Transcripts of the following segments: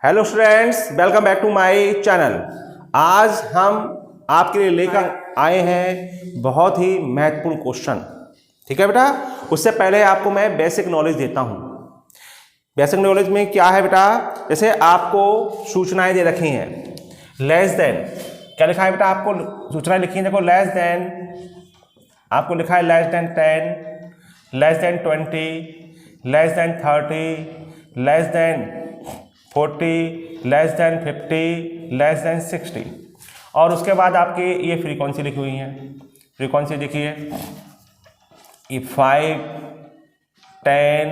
Hello students, welcome back to my channel. आज हम आपके लिए लेकर आए हैं बहुत ही महत्वपूर्ण क्वेश्चन। ठीक है बेटा, उससे पहले आपको मैं बेसिक नॉलेज देता हूं। बेसिक नॉलेज में क्या है बेटा, जैसे आपको सूचनाएं दे रखी हैं। लेस देन क्या लिखा है बेटा, आपको सूचनाएं लिखी हैं, देखो लेस देन आपको लिखा है less than 10, less than 20, less than 30, less than 40, less than 50, less than 60। और उसके बाद आपकी ये फ्रीक्वेंसी लिखी हुई है। फ्रीक्वेंसी देखिए, ये 5, 10,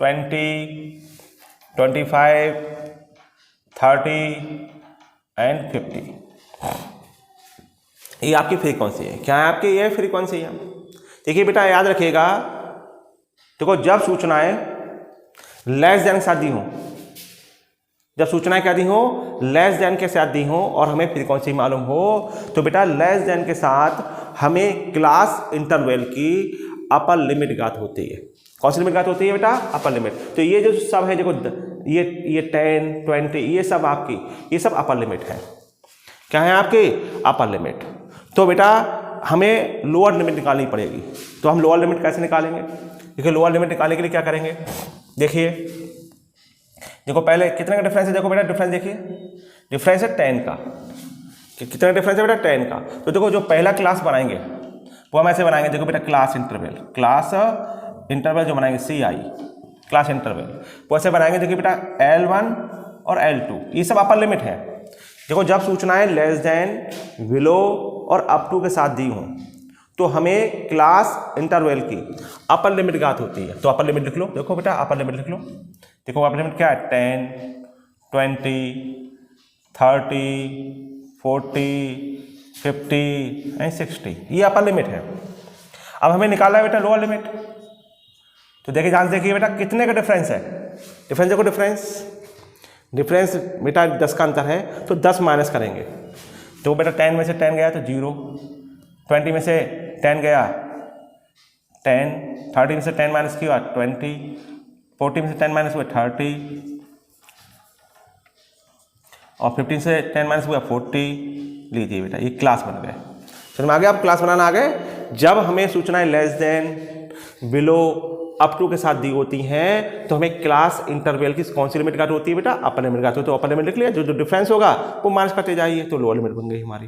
20, 25, 30 एंड 50। ये आपकी फ्रीक्वेंसी है। क्या है आपकी? ये फ्रीक्वेंसी है। देखिए बेटा, याद रखिएगा, देखो जब सूचनाएं लेस देन के साथ दी हों, जब सूचनाएं क्या दी हो, लेस देन के साथ दी हो और हमें फ्रीक्वेंसी मालूम हो, तो बेटा लेस देन के साथ हमें क्लास इंटरवल की अपर लिमिट ज्ञात होती है। कौन सी लिमिट ज्ञात होती है बेटा? Upper limit. तो ये जो सब है, देखो ये 10, 20, ये सब आपकी, ये सब अपर लिमिट है। क्या है आपकी? Upper limit. तो बेटा हमें लोअर लिमिट निकालनी पड़ेगी। तो हम लोअर लिमिट कैसे निकालेंगे? देखिए, लोअर लिमिट निकालने के लिए क्या करेंगे, देखिए, देखो पहले कितने का डिफरेंस है, देखो बेटा डिफरेंस देखिए, डिफरेंस है 10 का। कितना डिफरेंस है बेटा? 10 का। तो देखो जो पहला क्लास बनाएंगे वो हम ऐसे बनाएंगे, देखो बेटा क्लास इंटरवल जो बनाएंगे CI क्लास इंटरवल, वो ऐसे बनाएंगे। देखिए बेटा L1 और L2 ये सब अपर लिमिट है। देखो जब सूचनाएं लेस देन, बिलो और अप टू के साथ दी हों, तो हमें क्लास इंटरवल की अपर लिमिट ज्ञात होती है। तो अपर लिमिट लिख लो, देखो बेटा अपर लिमिट लिख लो। देखो अपर लिमिट क्या है? 10, 20, 30, 40, 50 एंड 60, ये अपर लिमिट है। अब हमें निकालना है बेटा लोअर लिमिट। तो देखिए, ध्यान से देखिए बेटा, कितने का डिफरेंस है? डिफरेंस देखो, डिफरेंस बेटा 10 का अंतर है, तो 10 माइनस करेंगे। तो बेटा 10 में से 10 गया तो 0, 20 में से 10 गया 10, 30 में से 10 माइनस किया 20, 40 में से 10 माइनस हुआ 30 और 15 से 10 माइनस हुआ 40। लीजिए बेटा, ये क्लास बन गए। समझ में आ गया? आप क्लास बनाना आ गए। जब हमें सूचनाएं less than, below, up to के साथ दी होती हैं, तो हमें क्लास इंटरवल की कौन सी लिमिट ज्ञात होती है बेटा? अपर लिमिट ज्ञात होती है। तो अपर लिमिट लिख लिया, जो डिफरेंस होगा वो माइनस करते जाइए, तो लोअर लिमिट बन गई हमारी।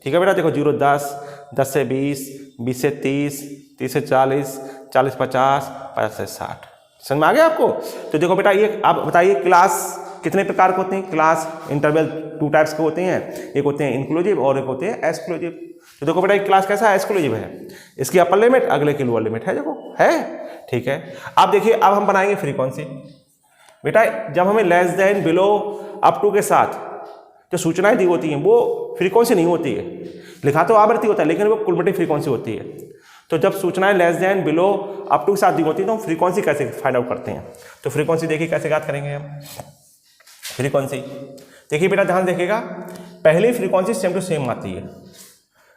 ठीक है बेटा, देखो 0 10, 10 से 20, 20 से 30, 30 से 40, 40 50, 50 से 60। समझ में आ गया आपको? तो देखो बेटा, ये आप बताइए क्लास कितने प्रकार के होते हैं? क्लास इंटरवल 2 टाइप्स के होते हैं, एक होते हैं इंक्लूसिव और एक होते हैं एक्सक्लूसिव। तो देखो बेटा, एक क्लास कैसा है? एक्सक्लूसिव है। इसकी अपर लिमिट, अगले की लोअर लिमिट है, देखो है। ठीक है, अब देखिए, अब हम बनाएंगे फ्रीक्वेंसी। बेटा जब हमें less than, below, up to के साथ जो सूचनाएं दी होती हैं वो फ्रीक्वेंसी नहीं होती है। लिखा तो आवृत्ति होता है, लेकिन वो कुलमटिव फ्रीक्वेंसी होती है। तो जब सूचनाएं less than, below, up to के साथ दी होती है, तो हम फ्रीक्वेंसी कैसे फाइंड आउट करते हैं? तो फ्रीक्वेंसी देखिए कैसे ज्ञात करेंगे हम फ्रीक्वेंसी। देखिए बेटा, ध्यान देखिएगा, पहली फ्रीक्वेंसी सेम टू सेम आती है।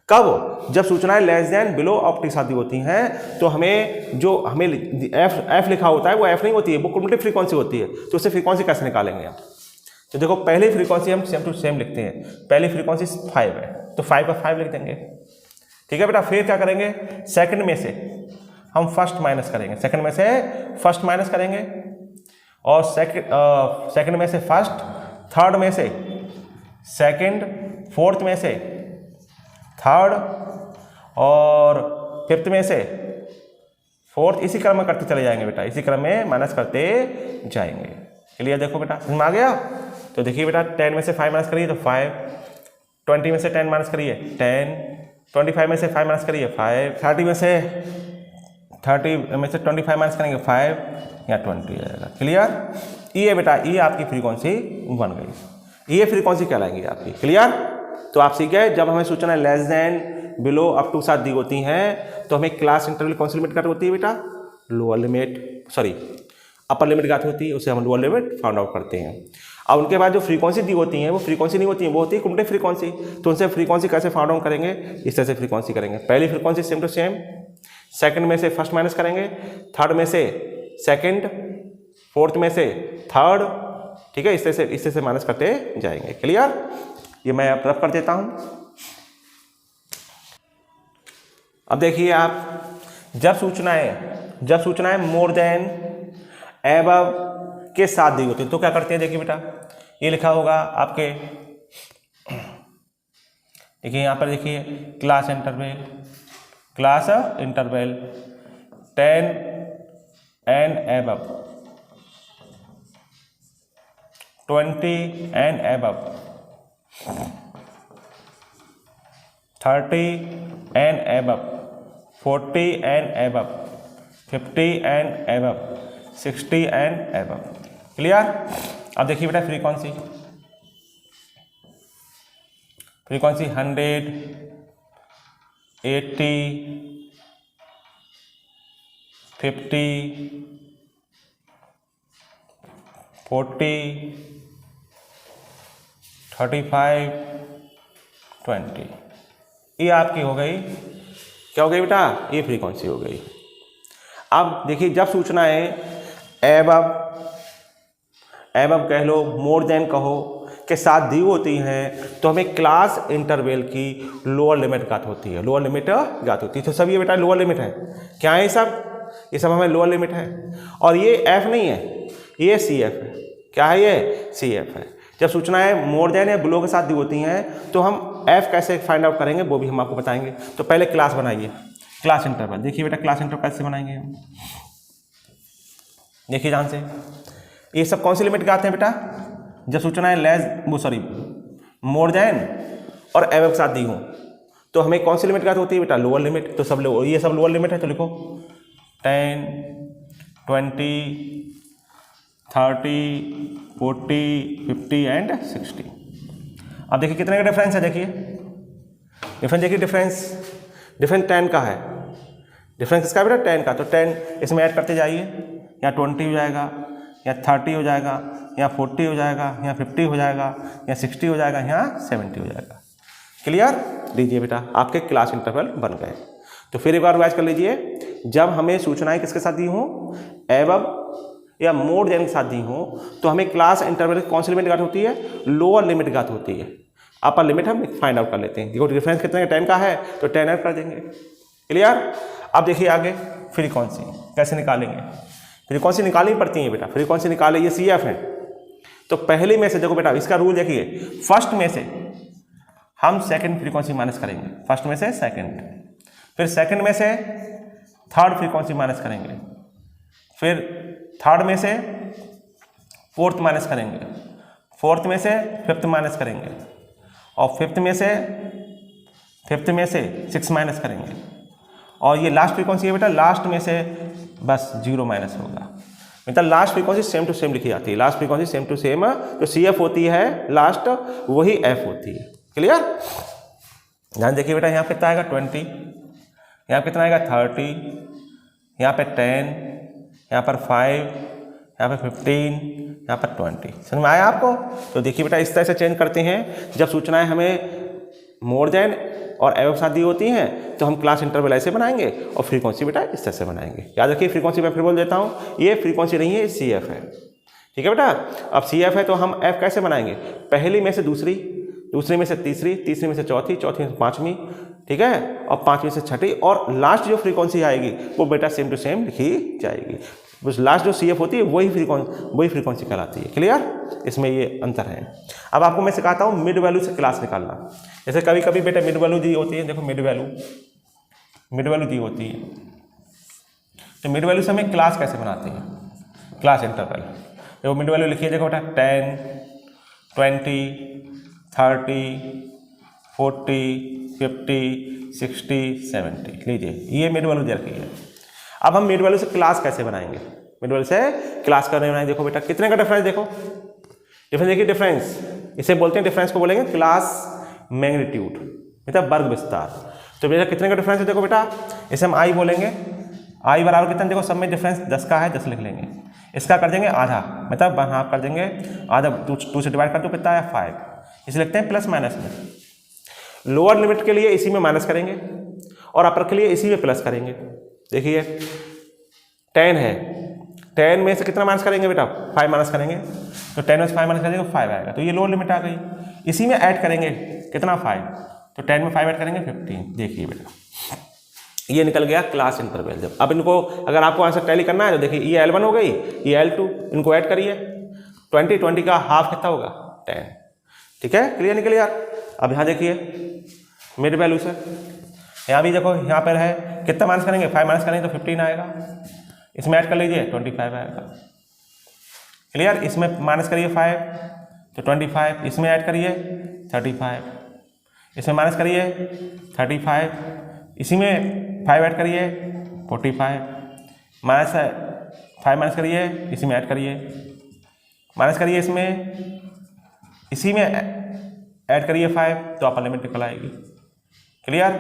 कब? जब सूचनाएं less than, below, up to के साथ दी होती हैं, तो हमें जो हमें एफ लिखा होता है वो एफ नहीं होती है, वो कुलमटिव फ्रीक्वेंसी होती है। तो उससे फ्रीक्वेंसी कैसे निकालेंगे हम? तो देखो, पहली फ्रीक्वेंसी हम सेम टू सेम लिखते हैं। पहली फ्रीक्वेंसी 5 है, तो 5 का 5 लिख देंगे। ठीक है बेटा, फिर क्या करेंगे? सेकंड में से हम फर्स्ट माइनस करेंगे, सेकंड में से फर्स्ट माइनस करेंगे, और सेकंड में से फर्स्ट, थर्ड में से सेकंड, फोर्थ में से थर्ड और फिफ्थ में से फोर्थ। इसी क्रम में करते चले जाएंगे बेटा, इसी क्रम में माइनस करते जाएंगे। क्लियर? देखो बेटा, समझ में आ गया? तो देखिए बेटा, 10 में से 5 माइनस करिए तो 5, 20 में से 10 माइनस करिए 10, 25 में से 5 माइनस करिए 5, 30 में से 25 माइनस करेंगे 5 या 20 आएगा। क्लियर? ये बेटा, ये आपकी फ्रीक्वेंसी बन गई। ये फ्रीक्वेंसी कहलाएंगी आपकी। क्लियर? तो आप सीख गए, जब हमें सूचना less than, below, up to साथ दी होती हैं, तो हमें क्लास इंटरवल कौन सी लिमिट ज्ञात होती है बेटा? Lower limit, sorry upper limit ज्ञात होती है, उसे हम लोअर लिमिट फाइंड आउट करते हैं। अब उनके बाद जो फ्रीक्वेंसी दी होती है वो फ्रीक्वेंसी नहीं होती है, वो होती है कुलमटिव फ्रीक्वेंसी। तो उनसे फ्रीक्वेंसी कैसे फाइंड आउट करेंगे? इस तरह से फ्रीक्वेंसी करेंगे। पहली frequency same to same, second में से फर्स्ट माइनस करेंगे, थर्ड में से सेकंड, फोर्थ में से थर्ड ठीक है, इस तरह से माइनस करते जाएंगे। क्लियर? ये मैं अब रफ कर देता हूँ। अब देखिए आप, जब सूचनाएं मोर देन एबव के साथ दी होती है तो क्या करते हैं, देखिए बेटा ये लिखा होगा आपके, देखिए यहाँ पर देखिए class interval 10 and above, 20 and above, 30 and above, 40 and above, 50 and above, 60 and above. Clear? अब देखिए बेटा फ्रीक्वेंसी 100, 80, 50, 40, 35, 20, ये आपकी हो गई, क्या हो गई बेटा, ये फ्रीक्वेंसी हो गई। अब देखिए जब सूचनाएं एबव कह लो, मोर देन कहो के साथ दी होती हैं तो हमें क्लास इंटरवल की लोअर लिमिट ज्ञात होती है, तो सब ये बेटा लोअर लिमिट है। क्या है ये सब हमें लोअर लिमिट है। और ये एफ नहीं है, ये सी एफ है। क्या है ये? सी एफ है। जब सूचनाएं मोर देन या बिलो के साथ दी होती हैं तो हम एफ कैसे फाइंड आउट करेंगे वो भी हम आपको बताएंगे। तो पहले क्लास बनाइए, क्लास इंटरवल। देखिए बेटा क्लास इंटरवल कैसे बनाएंगे हम, देखिए ध्यान से। ये सब कौन सी लिमिट ज्ञात हैं बेटा? जब सूचनाएं मोर देन और एबव के साथ दी हों तो हमें कौन सी लिमिट ज्ञात होती है बेटा? Lower limit. तो ये सब लोअर लिमिट है, तो लिखो 10, 20, 30, 40, 50 एंड 60। अब देखिए कितने का डिफरेंस है, देखिए डिफरेंस 10 का है। डिफरेंस किसका बेटा? 10 का। तो 10 इसमें ऐड करते जाइए, यहाँ 20 हो जाएगा, यहाँ 30 हो जाएगा, यहाँ 40 हो जाएगा, यहाँ 50 हो जाएगा, यहाँ 60 हो जाएगा, यहाँ 70 हो जाएगा। क्लियर? लीजिए बेटा आपके क्लास इंटरवल बन गए। तो फिर एक बार रिवाइज कर लीजिए, जब हमें सूचनाएं किसके साथ दी हों, एबव या मोर देन के साथ दी हों तो हमें क्लास इंटरवल कौन सी लिमिट ज्ञात होती है? लोअर लिमिट ज्ञात होती है। अपर लिमिट हम फाइंड आउट कर लेते हैं। देखो डिफरेंस कितने का? 10 का है तो 10 ऐड कर देंगे। क्लियर? अब देखिए आगे फ्रीक्वेंसी कैसे निकालेंगे। फ्रीक्वेंसी निकालनी पड़ती है बेटा, फ्रीक्वेंसी निकाले, ये सी एफ है। तो पहले में से देखो बेटा, इसका रूल देखिए, फर्स्ट में से हम सेकंड फ्रीक्वेंसी माइनस करेंगे, फर्स्ट में से सेकंड, फिर सेकंड में से थर्ड फ्रीक्वेंसी माइनस करेंगे, फिर थर्ड में से फोर्थ माइनस करेंगे, फोर्थ में से फिफ्थ माइनस करेंगे, और फिफ्थ में से सिक्स माइनस करेंगे, और ये लास्ट फ्रीक्वेंसी है बेटा, लास्ट में से बस 0 माइनस होगा। मतलब last frequency same to same लिखी जाती है, last frequency same to same जो सी एफ होती है लास्ट, वही एफ होती है। क्लियर? ध्यान देखिए बेटा, यहाँ पे कितना आएगा 20, यहाँ कितना आएगा 30, यहाँ पे 10, यहाँ पर 5, यहाँ पे 15, यहाँ पर 20। समझ में आया आपको? तो देखिए बेटा इस तरह से चेंज करते हैं। जब सूचनाएं हमें मोर देन और एबव साथ दी होती हैं तो हम क्लास इंटरवल ऐसे बनाएंगे, और फ्रीक्वेंसी बेटा इस तरह से बनाएंगे। याद रखिए फ्रीक्वेंसी मैं फिर बोल देता हूँ, ये फ्रीक्वेंसी नहीं है, ये सी एफ है। ठीक है बेटा? अब सी एफ है तो हम एफ कैसे बनाएंगे? पहली में से दूसरी, दूसरी में से तीसरी, तीसरी में से चौथी, चौथी में से पाँचवीं, ठीक है, और पाँचवीं से छठी, और लास्ट जो फ्रीक्वेंसी आएगी वो बेटा सेम टू सेम लिखी जाएगी। बस लास्ट जो सी एफ होती है वही फ्रीक्वेंसी कहलाती है। क्लियर? इसमें ये अंतर है। अब आपको मैं सिखाता हूँ मिड वैल्यू से क्लास निकालना। जैसे कभी कभी बेटा मिड वैल्यू दी होती है, देखो मिड वैल्यू दी होती है, तो मिड वैल्यू से हमें क्लास कैसे बनाते हैं? Class interval. देखो मिड वैल्यू लिखिए, देखो बेटा 10, 20, 30, 40, 50, 60, 70। लीजिए ये मिड वैल्यू दे रखी है। अब हम मिड वैल्यू से क्लास कैसे बनाएंगे? मिड वैल्यू से क्लास करने बनाएंगे। देखो बेटा कितने का डिफरेंस, देखो डिफरेंस देखिए, डिफरेंस इसे बोलते हैं, डिफरेंस को बोलेंगे क्लास मैग्नीट्यूड, मतलब वर्ग विस्तार। तो बेटा कितने का डिफरेंस है? देखो बेटा इसे हम आई बोलेंगे, आई बराबर कितना, देखो सब में डिफरेंस 10 का है, 10 लिख लेंगे। इसका कर देंगे आधा, मतलब 1/2 कर देंगे, आधा 2 से डिवाइड कर दो, कितना है 5। इसे लिखते हैं प्लस माइनस में। लोअर लिमिट के लिए इसी में माइनस करेंगे और अपर के लिए इसी में प्लस करेंगे। देखिए 10 है 10 में से कितना माइनस करेंगे बेटा, 5 माइनस करेंगे, तो 10 में से 5 माइनस करेंगे तो 5 आएगा, तो ये लोअर लिमिट आ गई। इसी में ऐड करेंगे कितना 5, तो 10 में 5 ऐड करेंगे 15। देखिए बेटा ये निकल गया क्लास इंटरवल। जब अब इनको अगर आपको आंसर टैली करना है तो देखिए ये L1 हो गई, ये L2, इनको ऐड करिए, 20 का हाफ कितना होगा 10। ठीक है, क्लियर निकल यार। अब यहाँ देखिए मिड वैल्यू से, यहाँ भी देखो यहाँ पर है कितना माइनस करेंगे, 5 माइनस करेंगे तो 15 आएगा, इसमें ऐड कर लीजिए 25 आएगा। क्लियर, इसमें माइनस करिए 5 तो 25, इसमें ऐड करिए 35, इसमें माइनस करिए 35, इसी में 5 ऐड करिए 45, माइनस 5 माइनस करिए, इसी में ऐड करिए, माइनस करिए इसमें, इसी में ऐड करिए 5, तो अपर लिमिट निकल आएगी। क्लियर,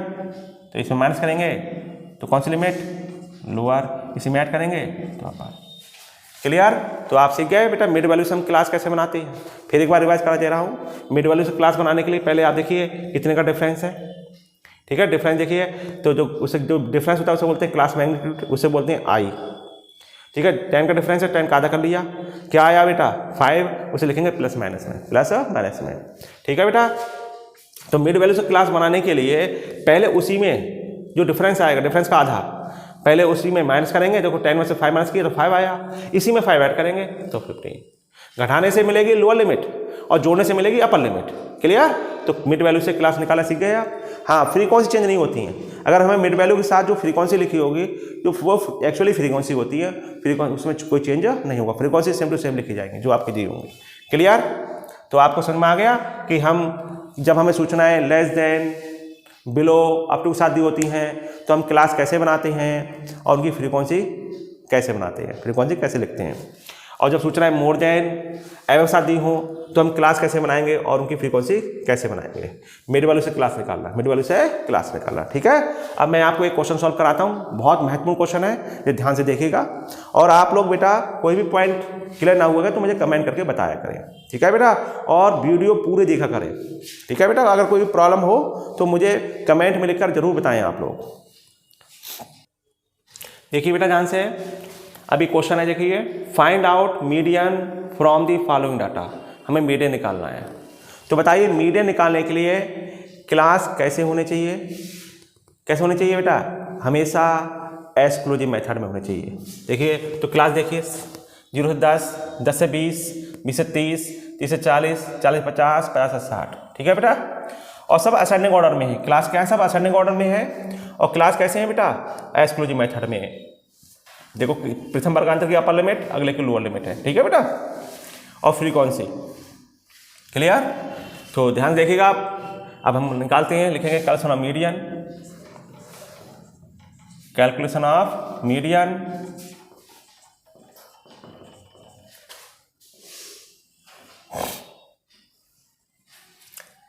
तो इसमें माइनस करेंगे तो कौन सी लिमिट, लोअर, इसी में ऐड करेंगे तो अपर। क्लियर, तो आप सीख गए बेटा मिड वैल्यू से हम क्लास कैसे बनाते हैं। फिर एक बार रिवाइज करा दे रहा हूँ। मिड वैल्यू से क्लास बनाने के लिए पहले आप देखिए कितने का डिफरेंस है। ठीक है, डिफरेंस देखिए, तो जो उससे जो डिफरेंस होता है उसे बोलते हैं क्लास मैग्नीट्यूड, उसे बोलते हैं आई। ठीक है, 10 का डिफरेंस है, 10 का आधा कर लिया, क्या आया बेटा 5, उसे लिखेंगे प्लस माइनस में, प्लस माइनस में। ठीक है बेटा, तो मिड वैल्यू से क्लास बनाने के लिए पहले उसी में जो डिफरेंस आएगा, डिफरेंस का आधा, पहले उसी में माइनस करेंगे। देखो 10 में से 5 माइनस किया तो 5 आया, इसी में 5 ऐड करेंगे तो 15। घटाने से मिलेगी लोअर लिमिट और जोड़ने से मिलेगी अपर लिमिट। क्लियर, तो मिड वैल्यू से क्लास निकाला सीख गए आप। हाँ, फ्रीक्वेंसी चेंज नहीं होती हैं। अगर हमें मिड वैल्यू के साथ जो फ्रीक्वेंसी लिखी होगी जो वो एक्चुअली फ्रीक्वेंसी होती है, फ्रीक्वेंसी उसमें कोई चेंज नहीं होगा, फ्रीक्वेंसी सेम टू सेम लिखी जाएंगी जो आपकी दी होंगी। क्लियर, तो आपको समझ में आ गया कि हम जब हमें सूचनाएं less than, below, up to के साथ दी होती हैं तो हम क्लास कैसे बनाते हैं और उनकी फ्रीक्वेंसी कैसे बनाते हैं, फ्रीक्वेंसी कैसे लिखते हैं। और जब सूचनाएं मोर देन, एवं साथ दी हो तो हम क्लास कैसे बनाएंगे और उनकी फ्रीक्वेंसी कैसे बनाएंगे। मिड वैल्यू से क्लास निकालना, मिड वैल्यू से क्लास निकालना। ठीक है, अब मैं आपको एक क्वेश्चन सॉल्व कराता हूँ, बहुत महत्वपूर्ण क्वेश्चन है, ये ध्यान से देखिएगा। और आप लोग बेटा कोई भी पॉइंट क्लियर ना हुआ तो मुझे कमेंट करके बताया करें। ठीक है बेटा, और वीडियो पूरे देखा करें। ठीक है बेटा, अगर कोई भी प्रॉब्लम हो तो मुझे कमेंट में लिखकर जरूर बताएं आप लोग। देखिए बेटा ध्यान से, अभी क्वेश्चन है देखिए, find out median from the following data. हमें मीडियन निकालना है, तो बताइए मीडियन निकालने के लिए क्लास कैसे होने चाहिए, कैसे होने चाहिए बेटा, हमेशा एक्सक्लूसिव मेथड में होने चाहिए। देखिए तो क्लास देखिए 0 से 10, 10 से 20, 20 से 30, 30 से 40, 40 से 50, 50 से 60। ठीक है बेटा, और सब असेंडिंग ऑर्डर में है। क्लास क्या है, सब असेंडिंग ऑर्डर में है। और क्लास कैसे है बेटा, एक्सक्लूसिव मेथड में है। देखो प्रथम वर्गांतर की अपर लिमिट, अगले की लोअर लिमिट है। ठीक है बेटा, और फ्रीक्वेंसी। क्लियर, तो ध्यान देखिएगा आप। अब हम निकालते हैं, लिखेंगे calculation of median, calculation of median.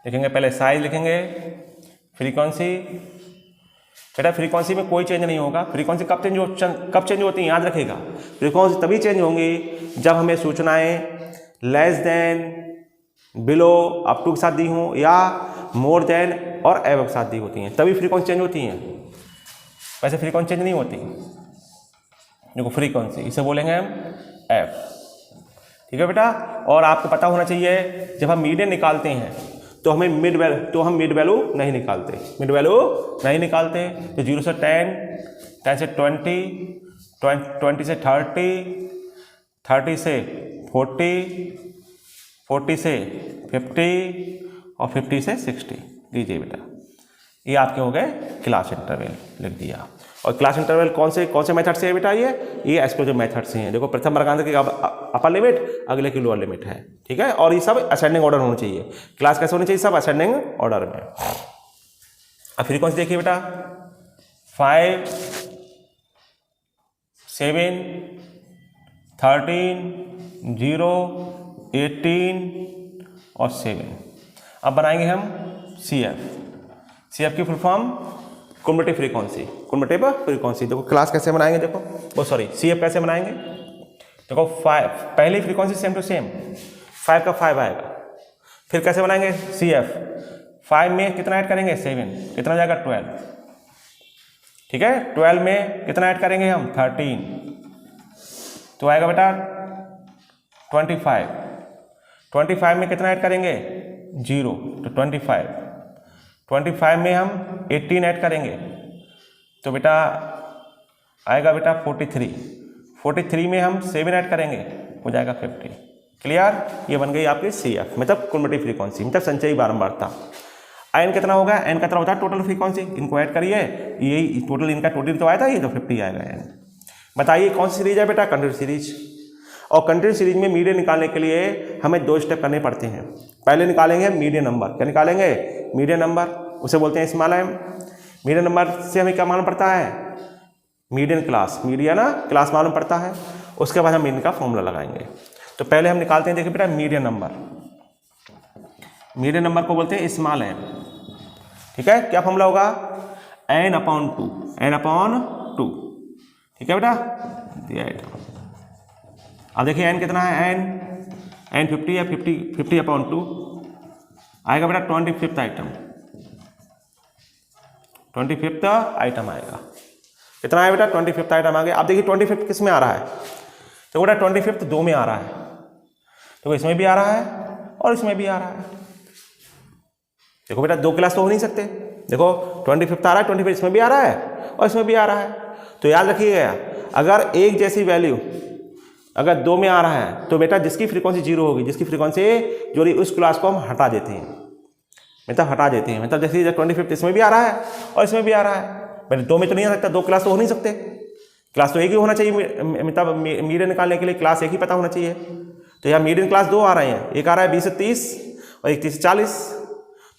लिखेंगे पहले साइज, लिखेंगे फ्रीक्वेंसी। बेटा फ्रीक्वेंसी में कोई चेंज नहीं होगा। फ्रीक्वेंसी कब चेंज होती है याद रखिएगा, फ्रीक्वेंसी तभी चेंज होंगी जब हमें सूचनाएं less than, below, up to के साथ दी हों या मोर देन और एव के साथ दी होती हैं, तभी फ्रीक्वेंसी चेंज होती हैं। वैसे फ्रीक्वेंसी चेंज नहीं होती। देखो फ्रीक्वेंसी इसे बोलेंगे हम एफ। ठीक है बेटा, और आपको पता होना चाहिए जब हम मीडियन निकालते हैं तो हम मिड वैल्यू नहीं निकालते, मिड वैल्यू नहीं निकालते। तो 0 से 10, 10 से 20, 20 से 30, 30 से 40, 40 से 50 और 50 से 60। लीजिए बेटा, ये आपके हो गए क्लास इंटरवल, लिख दिया। और क्लास इंटरवल कौन से मेथड से है बेटा, ये एक्सक्लूसिव मेथड से हैं। देखो प्रथम वर्गांतर की अपर लिमिट, अगले की लोअर लिमिट है। ठीक है, और ये सब असेंडिंग ऑर्डर होना चाहिए। क्लास कैसे होनी चाहिए, सब असेंडिंग ऑर्डर में। अब फ्रीक्वेंसी देखिए बेटा, 5, 7, 13, 0, 18 और 7। अब बनाएंगे हम CF की full form cumulative frequency, cumulative frequency. देखो क्लास कैसे बनाएंगे, देखो CF कैसे बनाएंगे। देखो 5 पहली फ्रीक्वेंसी सेम टू सेम, 5 का 5 आएगा। फिर कैसे बनाएंगे CF, 5 में कितना ऐड करेंगे 7, कितना जाएगा 12। ठीक है, 12 में कितना ऐड करेंगे हम 13, तो आएगा बेटा 25। 25 में कितना ऐड करेंगे 0, तो 25 में हम 18 ऐड करेंगे तो बेटा आएगा बेटा 43 में हम 7 ऐड करेंगे हो जाएगा 50। क्लियर, ये बन गई आपकी CF मतलब क्युमुलेटिव फ्रीक्वेंसी मतलब संचयी बारंबारता। n कितना होगा, n का तरह होता है टोटल फ्रीक्वेंसी, इनको ऐड करिए, यही टोटल इनका टोटल तो आया था, ये तो 50 आएगा n। बताइए कौन सी सीरीज है बेटा, कंटिन्यूस सीरीज। और कंटिन्यूस सीरीज में मीडियन निकालने के लिए हमें 2 स्टेप करने पड़ते हैं। पहले निकालेंगे मीडियन नंबर, क्या निकालेंगे मीडियन नंबर, उसे बोलते हैं स्मॉल m। मीडियन नंबर से हमें क्या मालूम पड़ता है, मीडियन क्लास मालूम पड़ता है। उसके बाद हम मीडियन का फॉर्मूला लगाएंगे। तो पहले हम निकालते हैं, देखिए बेटा मीडियन नंबर को बोलते हैं स्मॉल m। ठीक है, क्या फॉर्मूला होगा n/2। ठीक है बेटा, अब देखिए n कितना है, n 50 है, 50/2 आएगा बेटा 25th आइटम आएगा। कितना है बेटा 25th आइटम आ गया। अब देखिए 25th किस में आ रहा है, तो बेटा 25th 2 में आ रहा है, तो इसमें भी आ रहा है और इसमें भी आ रहा है। देखो बेटा 2 क्लास तो हो नहीं सकते, देखो 25th आ रहा है, 25th इसमें भी आ रहा है और इसमें भी आ रहा है। तो याद रखिएगा, अगर एक जैसी वैल्यू अगर 2 में आ रहा है तो बेटा जिसकी फ्रीक्वेंसी 0 होगी, जिसकी फ्रीक्वेंसी जो रही उस क्लास को हम हटा देते हैं, मतलब जैसे 25th इसमें भी आ रहा है और इसमें भी आ रहा है। बेटा 2 में तो नहीं आ सकता, 2 क्लास तो हो नहीं सकते, क्लास तो एक ही होना चाहिए, मतलब मीडियन निकालने के लिए क्लास एक ही पता होना चाहिए। तो यहाँ मीडियन क्लास 2 आ रहे हैं, एक आ रहा है 20 से 30 और एक 30 से 40।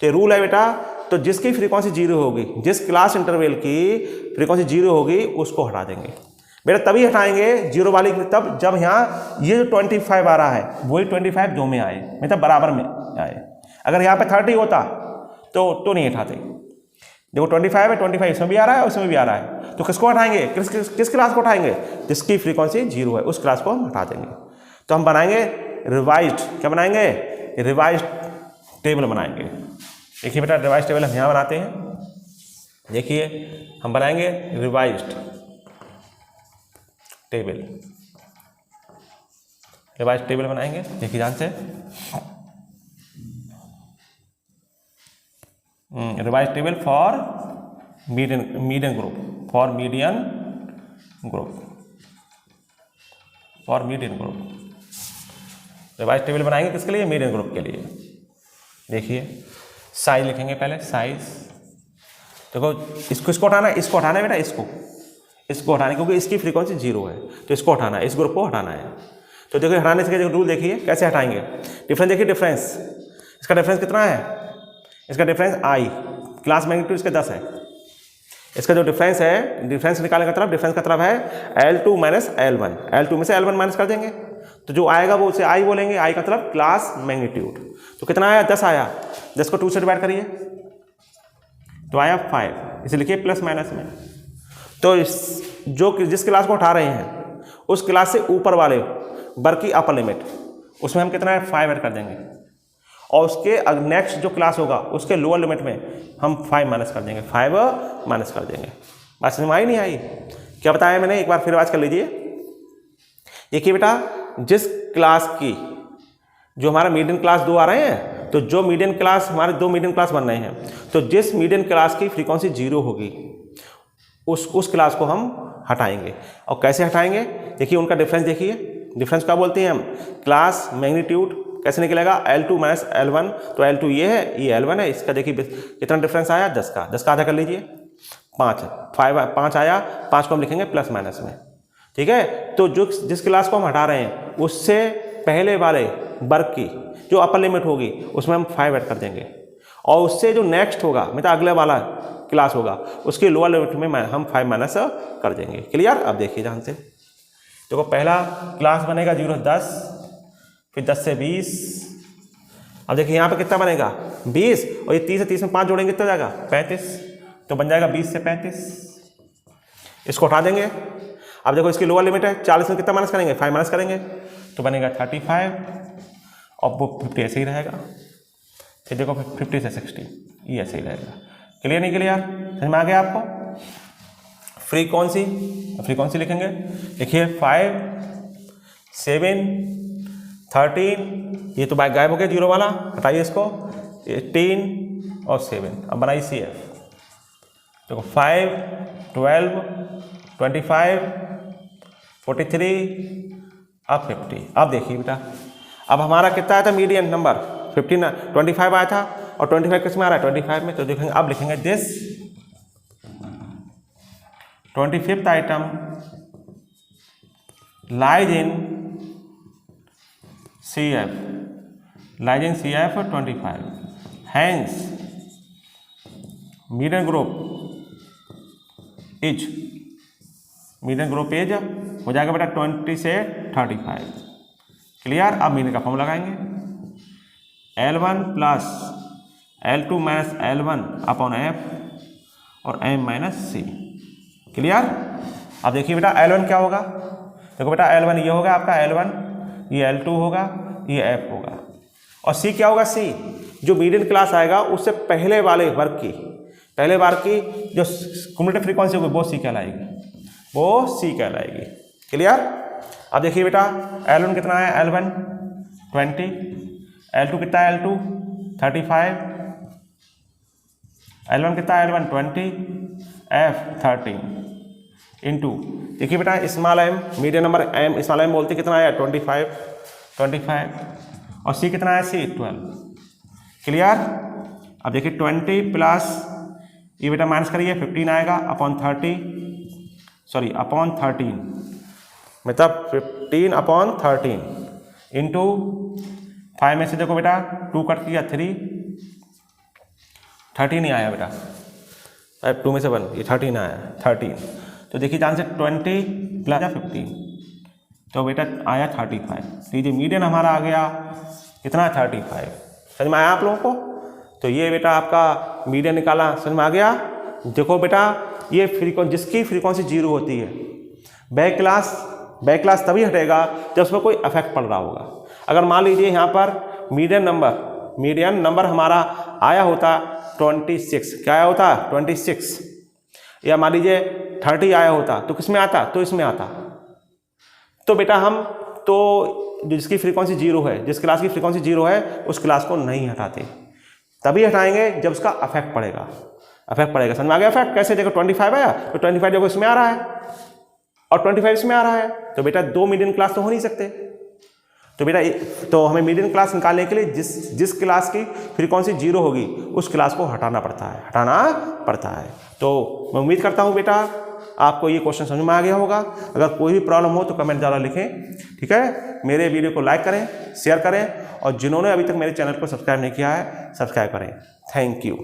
तो ये रूल है बेटा, तो जिसकी फ्रीक्वेंसी 0 होगी, जिस क्लास इंटरवल की फ्रीक्वेंसी 0 होगी उसको हटा देंगे। बेटा तभी हटाएंगे 0 वाली, तब जब यहाँ ये जो 25 आ रहा है वही 25 2 में आए, मतलब बराबर में आए। अगर यहाँ पे 30 होता तो नहीं हटाते। देखो 25 है, 25 इसमें भी आ रहा है और इसमें भी आ रहा है, तो किसको हटाएंगे, किस क्लास को हटाएंगे, जिसकी फ्रीक्वेंसी 0 है उस क्लास को हम हटा देंगे। तो हम बनाएंगे रिवाइज्ड, क्या बनाएंगे, रिवाइज्ड टेबल बनाएंगे। देखिए बेटा रिवाइज टेबल हम यहाँ बनाते हैं, देखिए हम बनाएंगे रिवाइज्ड टेबल बनाएंगे। देखिए ध्यान से, revise table for median group, revise table बनाएंगे किसके लिए, मीडियन ग्रुप के लिए। देखिए साइज लिखेंगे पहले, साइज देखो इसको हटाना है, इसको हटाना है बेटा, इसको हटाना है क्योंकि इसकी फ्रीक्वेंसी 0 है, तो इसको हटाना है, इस ग्रुप को हटाना है। तो देखिए हटाने से रूल देखिए कैसे हटाएंगे। डिफरेंस देखिए, इसका डिफरेंस कितना है, इसका डिफरेंस I, क्लास मैग्नीट्यूड इसके 10 है। इसका जो डिफरेंस है, डिफरेंस निकालने का तरफ, डिफरेंस का तरफ है L2 माइनस L1, L2 में से L1 माइनस कर देंगे तो जो आएगा वो उसे I बोलेंगे, I का तरफ क्लास मैग्नीट्यूड। तो कितना आया, 10 आया, 10 को 2 से डिवाइड करिए तो आया 5, इसे लिखिए प्लस माइनस में। तो जिस क्लास को उठा रहे हैं उस क्लास से ऊपर वाले वर्ग की अपर लिमिट, उसमें हम कितना है 5 ऐड कर देंगे, और उसके नेक्स्ट जो क्लास होगा उसके लोअर लिमिट में हम 5 माइनस कर देंगे, बात समझ में आई नहीं आई, क्या बताया मैंने, एक बार फिर आवाज कर लीजिए। देखिए बेटा जिस क्लास की जो हमारा मीडियन क्लास 2 आ रहे हैं, तो जो मीडियन क्लास हमारे 2 मीडियन क्लास बन रहे हैं, तो जिस मीडियन क्लास की फ्रीक्वेंसी 0 होगी उस क्लास को हम हटाएंगे। और कैसे हटाएंगे, देखिए उनका डिफरेंस देखिए, डिफरेंस क्या बोलते हैं हम, क्लास मैग्नीट्यूड कैसे निकलेगा, L2 माइनस L1, तो L2 ये है, ये L1 है, इसका देखिए कितना डिफरेंस आया 10 का, 10 का आधा कर लीजिए 5 आया, 5 को हम लिखेंगे प्लस माइनस में। ठीक है, तो जिस क्लास को हम हटा रहे हैं उससे पहले वाले वर्ग की जो अपर लिमिट होगी उसमें हम 5 ऐड कर देंगे, और उससे जो नेक्स्ट होगा मतलब अगले वाला क्लास होगा उसके लोअर लिमिट में हम 5 माइनस कर देंगे। क्लियर, अब देखिए ध्यान से, देखो पहला क्लास बनेगा 0 से 10, फिर 10 से 20, अब देखिए यहाँ पे कितना बनेगा 20, और ये 30 से 30 में 5 जोड़ेंगे कितना जाएगा 35, तो बन जाएगा 20 से 35, इसको हटा देंगे। अब देखो इसकी लोअर लिमिट है 40 में कितना माइनस करेंगे 5 माइनस करेंगे तो बनेगा 35, और वो 50 ऐसे ही रहेगा। फिर देखो 50 से 60 ये ऐसे ही रहेगा। क्लियर नहीं क्लियर, समझ में आ गया आपको। फ्रीक्वेंसी लिखेंगे, देखिए 5 7, 13, ये तो बाइक गायब हो गया जीरो वाला, हटाइए इसको, 18 और 7। अब बनाइए CF। देखो 5, 12, 25, 43, अब 50। अब देखिए बेटा, अब हमारा कितना आया था मीडियन नंबर 15, 25 आया था, और 25 किस में आ रहा है 25 में, तो देखेंगे अब लिखेंगे this 25th item lies in CF, lies in CF 25, hence median group is, median group as हो जाएगा बेटा 20 से 35। क्लियर। अब मीडियन का फॉर्म लगाएंगे, L1 plus L2 minus L1 upon F और M माइनस C। क्लियर। अब देखिए बेटा L1 क्या होगा, देखो बेटा L1 ये होगा आपका L1, ये L2 होगा, ये F होगा, और C क्या होगा, C जो मीडियन क्लास आएगा उससे पहले वाले वर्ग की, पहले बार की जो क्युमुलेटिव फ्रीक्वेंसी होगी वो C कहलाएगी, वो C कहलाएगी। क्लियर। अब देखिए बेटा L1 कितना है, L1 20, L2 कितना है, L2 35, L1 कितना है, L1 20, F 13 इंटू, देखिए बेटा small m median number m small m बोलते कितना आया 25, और C कितना है, C 12। क्लियर। अब देखिए 20 प्लस ये बेटा माइनस करिए 15 आएगा अपॉन 13 मतलब 15 अपॉन 13 इंटू 5 में से देखो बेटा 2 कट किया 3, 13 ही आया बेटा, 2 में से 1, ये 13 आया 13। तो देखिए ध्यान से 20 प्लस 15 तो बेटा आया 35। लीजिए मीडियन हमारा आ गया कितना 35। समझ में आया आप लोगों को। तो ये बेटा आपका मीडियन निकाला, समझ में आ गया। देखो बेटा ये फ्रीक्वेंसी, जिसकी फ्रीक्वेंसी 0 होती है, बैक क्लास तभी हटेगा जब उसमें कोई इफेक्ट पड़ रहा होगा। अगर मान लीजिए यहाँ पर मीडियन नंबर हमारा आया होता 26, क्या आया होता 26, या मान लीजिए 30 आया होता तो किस में आता, तो इसमें आता। तो बेटा हम तो जिसकी फ्रीक्वेंसी 0 है, जिस क्लास की फ्रीक्वेंसी 0 है उस क्लास को नहीं हटाते, तभी हटाएंगे जब उसका इफेक्ट पड़ेगा। समझ में आ गया इफेक्ट कैसे। देखो 25 आया तो 25 देखो इसमें आ रहा है और 25 इसमें आ रहा है, तो बेटा 2 मीडियन क्लास तो हो नहीं सकते। तो बेटा तो हमें मीडियन क्लास निकालने के लिए जिस क्लास की फ्रीक्वेंसी 0 होगी उस क्लास को हटाना पड़ता है। तो मैं उम्मीद करता हूँ बेटा आपको ये क्वेश्चन समझ में आ गया होगा। अगर कोई भी प्रॉब्लम हो तो कमेंट द्वारा लिखें, ठीक है। मेरे वीडियो को लाइक करें, शेयर करें, और जिन्होंने अभी तक मेरे चैनल को सब्सक्राइब नहीं किया है सब्सक्राइब करें। Thank you.